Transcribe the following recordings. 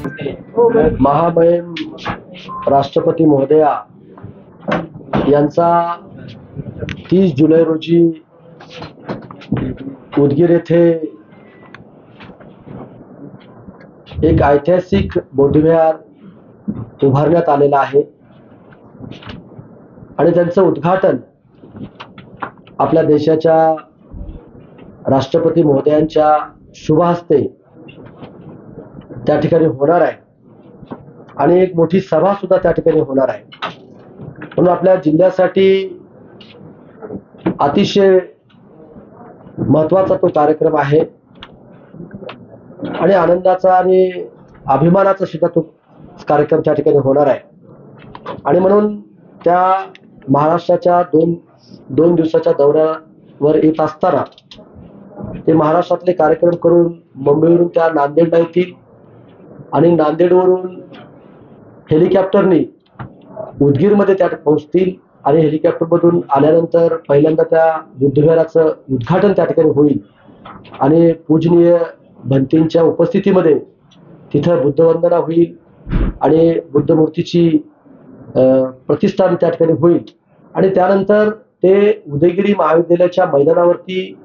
महामहिम राष्ट्रपती महोदया यांचा 30 जुलै रोजी उदगीर येथे एक ऐतिहासिक बौद्धविहार उभारण्यात आलेला आहे आणि त्यांचं उद्घाटन आपल्या देशाच्या राष्ट्रपती महोदयांच्या शुभ हस्ते त्या ठिकाणी होणार आहे आणि एक मोठी सभा सुद्धा त्या ठिकाणी होणार आहे. म्हणून आपल्या जिल्ह्यासाठी अतिशय महत्त्वाचा तो कार्यक्रम आहे आणि आनंदाचा आणि अभिमानाचा सुद्धा तो कार्यक्रम त्या ठिकाणी होणार आहे. आणि म्हणून त्या महाराष्ट्राच्या दोन दिवसाच्या दौऱ्यावर येत असताना ते महाराष्ट्रातले कार्यक्रम करून मुंबईवरून त्या नांदेडला येतील आणि नांदेडवरून हेलिकॉप्टरने उदगीरमध्ये त्या पोहोचतील आणि हेलिकॉप्टरमधून आल्यानंतर पहिल्यांदा त्या बुद्धविहाराचं उद्घाटन त्या ठिकाणी होईल आणि पूजनीय भंतींच्या उपस्थितीमध्ये तिथं बुद्धवंदना होईल आणि बुद्ध मूर्तीची प्रतिष्ठान त्या ठिकाणी होईल आणि त्यानंतर ते उदयगिरी महाविद्यालयाच्या मैदानावरती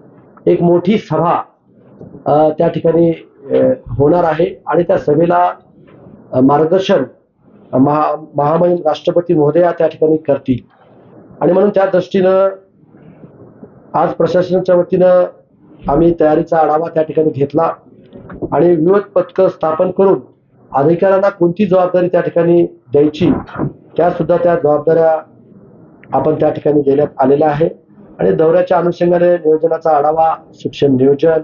एक मोठी सभा त्या ठिकाणी होणार आहे आणि त्या सभेला मार्गदर्शन महामहिम राष्ट्रपती महोदया त्या ठिकाणी करतील. आणि म्हणून त्या दृष्टीनं आज प्रशासनाच्या वतीनं आम्ही तयारीचा आढावा त्या ठिकाणी घेतला आणि विविध पथकं स्थापन करून अधिकाऱ्यांना कोणती जबाबदारी त्या ठिकाणी द्यायची त्या जबाबदाऱ्या आपण त्या ठिकाणी देण्यात आलेल्या आहे आणि दौऱ्याच्या अनुषंगाने नियोजनाचा आढावा, सूक्ष्म नियोजन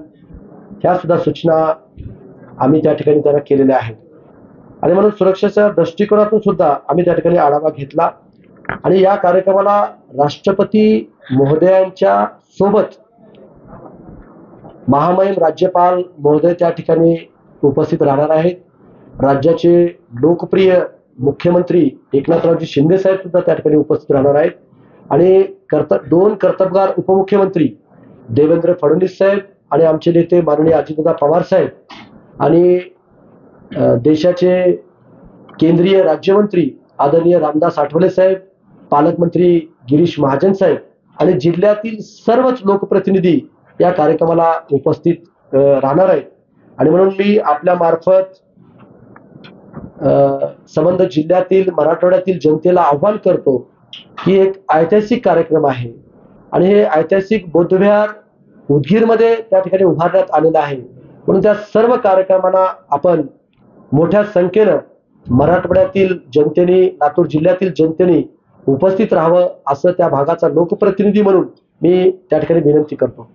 ह्या सुद्धा सूचना आम्ही त्या ठिकाणी त्यांना केलेल्या आहेत. आणि म्हणून सुरक्षेच्या दृष्टिकोनातून सुद्धा आम्ही त्या ठिकाणी आढावा घेतला आणि या कार्यक्रमाला राष्ट्रपती महोदयांच्या सोबत महामहिम राज्यपाल महोदय त्या ठिकाणी उपस्थित राहणार आहेत. राज्याचे लोकप्रिय मुख्यमंत्री एकनाथरावजी शिंदे साहेब सुद्धा त्या ठिकाणी उपस्थित राहणार आहेत आणि दोन कर्तबगार उपमुख्यमंत्री देवेंद्र फडणवीस साहेब आणि आमचे नेते माननीय अजितदादा पवार साहेब आणि देशाचे केंद्रीय राज्यमंत्री आदरणीय रामदास आठवले साहेब, पालकमंत्री गिरीश महाजन साहेब आणि जिल्ह्यातील सर्वच लोकप्रतिनिधी या कार्यक्रमाला उपस्थित राहणार आहेत. आणि म्हणून मी आपल्या मार्फत संबंधित जिल्ह्यातील मराठवाड्यातील जनतेला आव्हान करतो की एक ऐतिहासिक कार्यक्रम आहे आणि हे ऐतिहासिक बौद्धविहार उदगीरमध्ये त्या ठिकाणी उभारण्यात आलेलं आहे. म्हणून त्या सर्व कार्यक्रमांना आपण मोठ्या संख्येनं मराठवाड्यातील जनतेने, लातूर जिल्ह्यातील जनतेने उपस्थित राहावं असं त्या भागाचा लोकप्रतिनिधी म्हणून मी त्या ठिकाणी विनंती करतो.